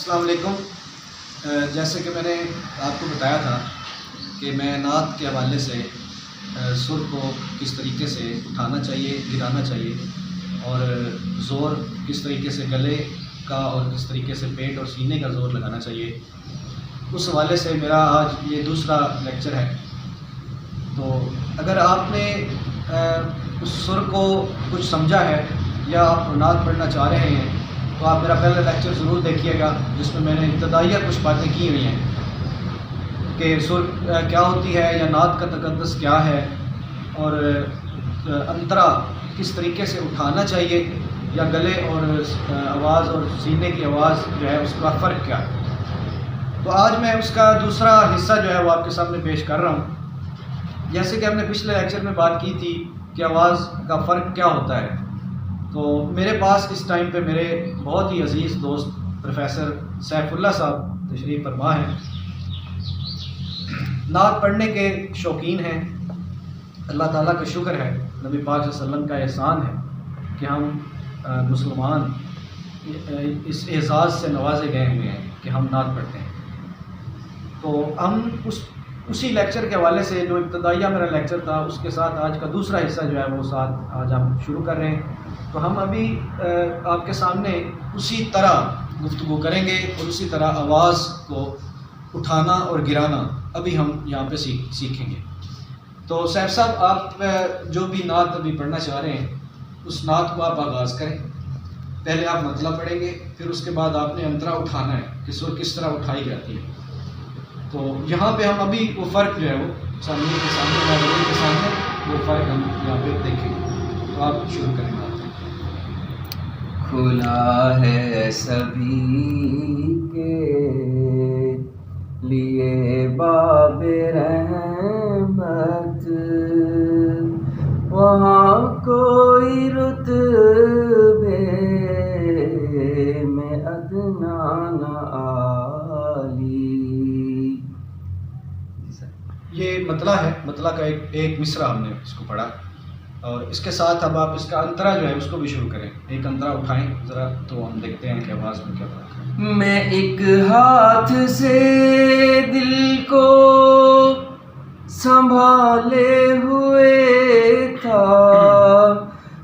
السلام علیکم۔ جیسے کہ میں نے آپ کو بتایا تھا کہ میں نعت کے حوالے سے سر کو کس طریقے سے اٹھانا چاہیے، گرانا چاہیے، اور زور کس طریقے سے گلے کا اور کس طریقے سے پیٹ اور سینے کا زور لگانا چاہیے، اس حوالے سے میرا آج یہ دوسرا لیکچر ہے۔ تو اگر آپ نے اس سر کو کچھ سمجھا ہے یا آپ نعت پڑھنا چاہ رہے ہیں تو آپ میرا پہلا لیکچر ضرور دیکھیے گا، جس میں نے ابتدائیہ کچھ باتیں کی ہوئی ہیں کہ سر کیا ہوتی ہے یا نعت کا تقدس کیا ہے، اور انترا کس طریقے سے اٹھانا چاہیے، یا گلے اور آواز اور سینے کی آواز جو ہے اس کا فرق کیا ہے۔ تو آج میں اس کا دوسرا حصہ جو ہے وہ آپ کے سامنے پیش کر رہا ہوں۔ جیسے کہ ہم نے پچھلے لیکچر میں بات کی تھی کہ آواز کا فرق کیا ہوتا ہے، تو میرے پاس اس ٹائم پہ میرے بہت ہی عزیز دوست پروفیسر سیف اللہ صاحب تشریف فرما ہیں، نعت پڑھنے کے شوقین ہیں۔ اللہ تعالیٰ کا شکر ہے، نبی پاک صلی اللہ علیہ وسلم کا احسان ہے کہ ہم مسلمان اس اعزاز سے نوازے گئے ہوئے ہیں کہ ہم نعت پڑھتے ہیں۔ تو ہم اسی لیکچر کے حوالے سے جو ابتدائیہ میرا لیکچر تھا اس کے ساتھ آج کا دوسرا حصہ جو ہے وہ ساتھ آج ہم شروع کر رہے ہیں۔ تو ہم ابھی آپ کے سامنے اسی طرح گفتگو کریں گے اور اسی طرح آواز کو اٹھانا اور گرانا ابھی ہم یہاں پہ سیکھیں گے۔ تو سیف صاحب، آپ جو بھی نعت ابھی پڑھنا چاہ رہے ہیں اس نعت کو آپ آغاز کریں۔ پہلے آپ مطلب پڑھیں گے، پھر اس کے بعد آپ نے انترا اٹھانا ہے کہ سر کس طرح اٹھائی جاتی ہے۔ تو یہاں پہ ہم ابھی وہ فرق جو ہے وہ سامنے کے سامنے ناظرین کے سامنے وہ فرق ہم یہاں پہ دیکھیں گے۔ تو آپ شروع کریں گے۔ کھلا ہے سبھی کے لیے باب رحمت، وہاں کوئی رتبے میں ادنا نہ عالی۔ یہ مطلع ہے، مطلع کا ایک مصرع ہم نے اس کو پڑھا، اور اس کے ساتھ اب آپ اس کا انترا جو ہے اس کو بھی شروع کریں۔ ایک انترا اٹھائیں ذرا، تو ہم دیکھتے ہیں کہ آواز میں کیا فرق ہے۔ میں ایک ہاتھ سے دل کو سنبھالے ہوئے تھا،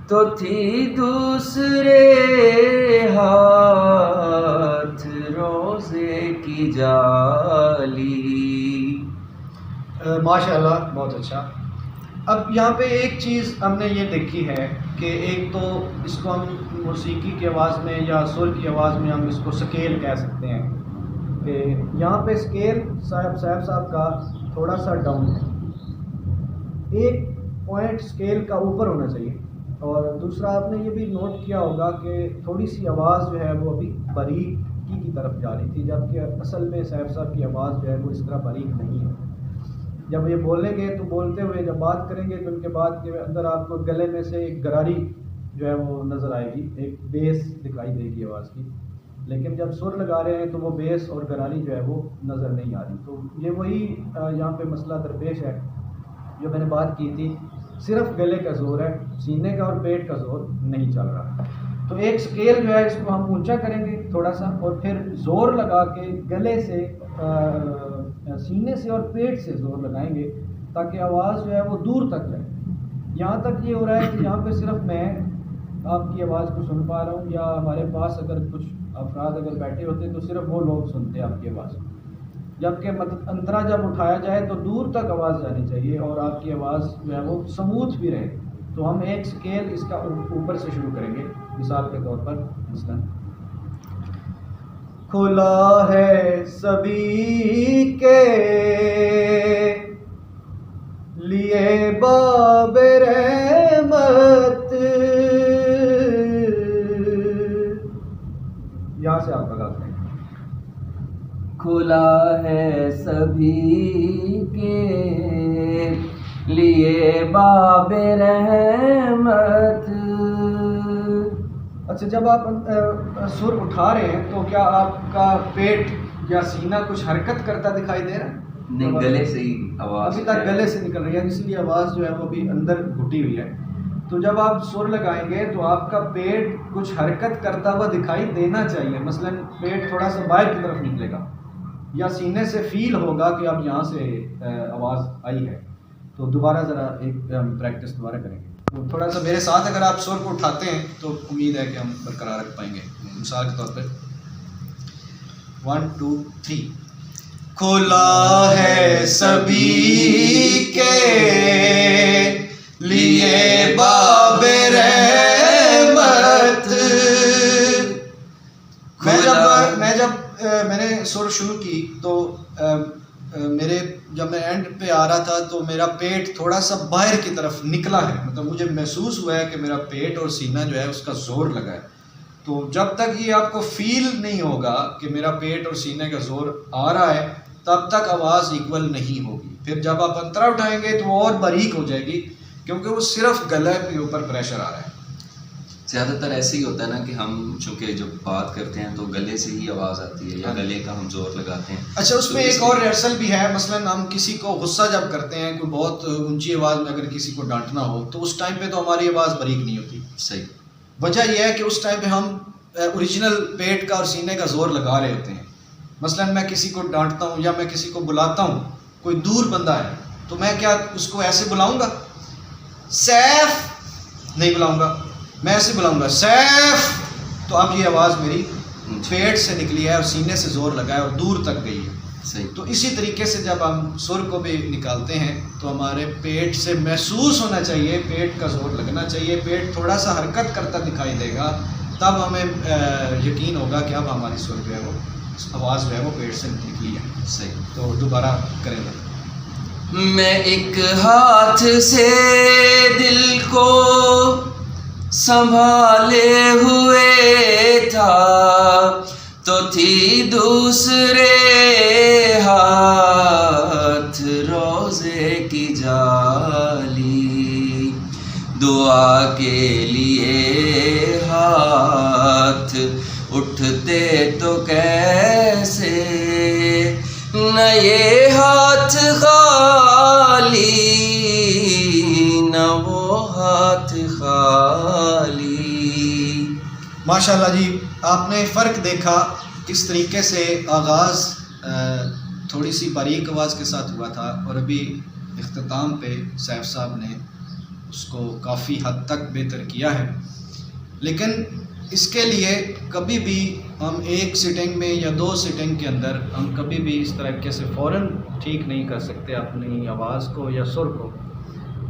تو تھی دوسرے ہاتھ روزے کی جالی۔ ماشاء اللہ، بہت اچھا۔ اب یہاں پہ ایک چیز ہم نے یہ دیکھی ہے کہ ایک تو اس کو ہم موسیقی کی آواز میں یا سر کی آواز میں ہم اس کو سکیل کہہ سکتے ہیں کہ یہاں پہ سکیل صاحب کا تھوڑا سا ڈاؤن ہے، ایک پوائنٹ سکیل کا اوپر ہونا چاہیے، اور دوسرا آپ نے یہ بھی نوٹ کیا ہوگا کہ تھوڑی سی آواز جو ہے وہ ابھی باریکی کی طرف جا رہی تھی، جبکہ اصل میں صاحب کی آواز جو ہے وہ اس طرح باریک نہیں ہے۔ جب یہ بولیں گے تو بولتے ہوئے جب بات کریں گے تو ان کے بعد کے اندر آپ کو گلے میں سے ایک گراری جو ہے وہ نظر آئے گی، ایک بیس دکھائی دے گی آواز کی، لیکن جب سر لگا رہے ہیں تو وہ بیس اور گراری جو ہے وہ نظر نہیں آ رہی۔ تو یہ وہی یہاں پہ مسئلہ درپیش ہے جو میں نے بات کی تھی، صرف گلے کا زور ہے، سینے کا اور پیٹ کا زور نہیں چل رہا۔ تو ایک سکیل جو ہے اس کو ہم اونچا کریں گے تھوڑا سا، اور پھر زور لگا کے گلے سے سینے سے اور پیٹ سے زور لگائیں گے تاکہ آواز جو ہے وہ دور تک جائے۔ یہاں تک یہ ہو رہا ہے کہ یہاں پہ صرف میں آپ کی آواز کو سن پا رہا ہوں، یا ہمارے پاس اگر کچھ افراد اگر بیٹھے ہوتے تو صرف وہ لوگ سنتے آپ کی آواز کو، جبکہ انترا جب اٹھایا جائے تو دور تک آواز جانی چاہیے اور آپ کی آواز جو ہے وہ سموتھ بھی رہے۔ تو ہم ایک سکیل اس کا اوپر سے شروع کریں گے، مثال کے طور پر مثلا کھلا ہے سبھی کے لیے باب رحمت، یہاں سے آپ لگاتے ہیں۔ کھلا ہے سبھی کے لیے باب رحمت۔ اچھا، جب آپ سر اٹھا رہے ہیں تو کیا آپ کا پیٹ یا سینہ کچھ حرکت کرتا دکھائی دے رہا ہے؟ نہیں، گلے سے ہی آواز ابھی تک گلے سے نکل رہی ہے، اس لیے آواز جو ہے وہ ابھی اندر گھٹی ہوئی ہے۔ تو جب آپ سر لگائیں گے تو آپ کا پیٹ کچھ حرکت کرتا ہوا دکھائی دینا چاہیے، مثلا پیٹ تھوڑا سا باہر کی طرف نکلے گا یا سینے سے فیل ہوگا کہ اب یہاں سے آواز آئی ہے. تو دوبارہ ذرا ایک پریکٹس دوبارہ کریں گے. تو تھوڑا سا میرے ساتھ اگر آپ سر کو اٹھاتے ہیں تو امید ہے کہ ہم برقرار رکھ پائیں گے. مثال کے طور پہ 1 2 3. کھلا ہے سبھی کے لیے باب رحمت. میں نے سر شروع کی تو جب میں اینڈ پہ آ رہا تھا تو میرا پیٹ تھوڑا سا باہر کی طرف نکلا ہے، مطلب مجھے محسوس ہوا ہے کہ میرا پیٹ اور سینہ جو ہے اس کا زور لگا ہے. تو جب تک یہ آپ کو فیل نہیں ہوگا کہ میرا پیٹ اور سینے کا زور آ رہا ہے تب تک آواز ایکول نہیں ہوگی. پھر جب آپ انترا اٹھائیں گے تو وہ اور باریک ہو جائے گی کیونکہ وہ صرف گلے کے اوپر پریشر آ رہا ہے. زیادہ تر ایسے ہی ہوتا ہے نا کہ ہم چونکہ جب بات کرتے ہیں تو گلے سے ہی آواز آتی ہے یا گلے کا ہم زور لگاتے ہیں. اچھا اس میں ایک اور ریہرسل بھی ہے، مثلا ہم کسی کو غصہ جب کرتے ہیں، کوئی بہت اونچی آواز میں اگر کسی کو ڈانٹنا ہو تو اس ٹائم پہ تو ہماری آواز باریک نہیں ہوتی. صحیح. وجہ یہ ہے کہ اس ٹائم پہ ہم اوریجنل پیٹ کا اور سینے کا زور لگا رہے ہوتے ہیں. مثلا میں کسی کو ڈانٹتا ہوں یا میں کسی کو بلاتا ہوں، کوئی دور بندہ ہے تو میں کیا اس کو ایسے بلاؤں گا؟ سیف نہیں بلاؤں گا، میں ایسے بلاؤں گا سیف. تو اب یہ آواز میری پیٹ سے نکلی ہے اور سینے سے زور لگا ہے اور دور تک گئی ہے. صحیح. تو اسی طریقے سے جب ہم سر کو بھی نکالتے ہیں تو ہمارے پیٹ سے محسوس ہونا چاہیے، پیٹ کا زور لگنا چاہیے، پیٹ تھوڑا سا حرکت کرتا دکھائی دے گا، تب ہمیں یقین ہوگا کہ اب ہماری سر جو ہے وہ آواز جو ہے وہ پیٹ سے نکلی ہے. صحیح. تو دوبارہ کریں گے. میں ایک ہاتھ سے دل کو سنبھالے ہوئے تھا تو تھی دوسرے ہاتھ روزے کی جالی. دعا کے لیے ہاتھ اٹھتے تو کیسے، نہ یہ ہاتھ خالی نہ وہ ہاتھ خالی. ماشاءاللہ جی، آپ نے فرق دیکھا کس طریقے سے آغاز تھوڑی سی باریک آواز کے ساتھ ہوا تھا اور ابھی اختتام پہ سیف صاحب نے اس کو کافی حد تک بہتر کیا ہے. لیکن اس کے لیے کبھی بھی ہم ایک سٹنگ میں یا 2 سٹنگ کے اندر ہم کبھی بھی اس طریقے سے فوراً ٹھیک نہیں کر سکتے اپنی آواز کو یا سر کو.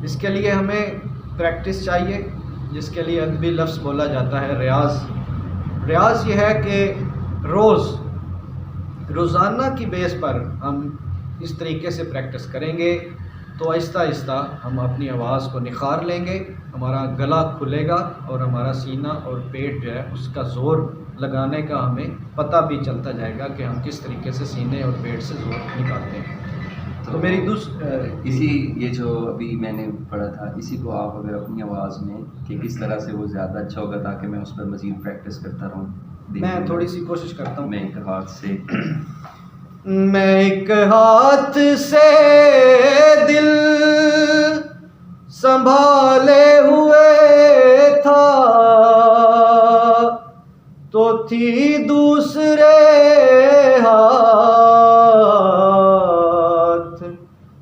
اس کے لیے ہمیں پریکٹس چاہیے، جس کے لیے ادبی لفظ بولا جاتا ہے ریاض. ریاض یہ ہے کہ روزانہ کی بیس پر ہم اس طریقے سے پریکٹس کریں گے تو آہستہ آہستہ ہم اپنی آواز کو نکھار لیں گے، ہمارا گلا کھلے گا اور ہمارا سینہ اور پیٹ جو ہے اس کا زور لگانے کا ہمیں پتہ بھی چلتا جائے گا کہ ہم کس طریقے سے سینے اور پیٹ سے زور نکالتے ہیں. تو میری اسی یہ جو ابھی میں نے پڑھا تھا اسی کو آپ اگر اپنی آواز میں کہ کس طرح سے وہ زیادہ اچھا ہوگا تاکہ میں اس پر مزید پریکٹس کرتا رہوں. میں تھوڑی سی کوشش کرتا ہوں. میں ایک ہاتھ سے میں ایک ہاتھ سے دل سنبھالے ہوئے تھا تو تھی دوسرے ہاتھ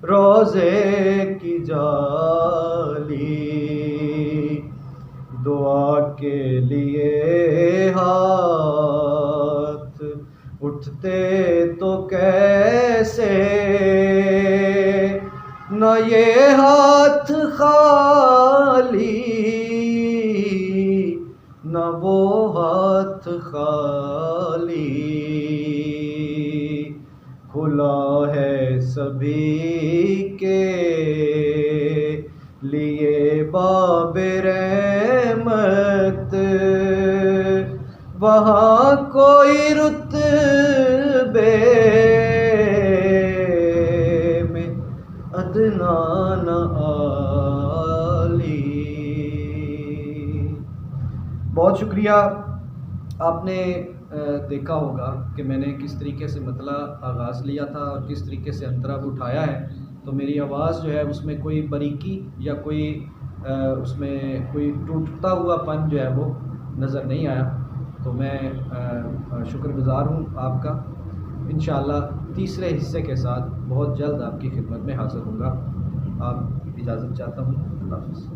روزے کی جالی. دعا کے لیے ہاتھ اٹھتے تو کیسے، نہ یہ ہاتھ خالی نہ وہ ہاتھ خالی. کھلا ہے سبھی کے لیے باب رحمت، وہاں کوئی رتبے میں ادنا نہ عالی. بہت شکریہ. آپ نے دیکھا ہوگا کہ میں نے کس طریقے سے مطلع آغاز لیا تھا اور کس طریقے سے انترا اٹھایا ہے. تو میری آواز جو ہے اس میں کوئی باریکی یا کوئی اس میں کوئی ٹوٹتا ہوا پن جو ہے وہ نظر نہیں آیا. تو میں شکر گزار ہوں آپ کا. انشاءاللہ تیسرے حصے کے ساتھ بہت جلد آپ کی خدمت میں حاضر ہوں گا. آپ اجازت چاہتا ہوں. اللہ حافظ.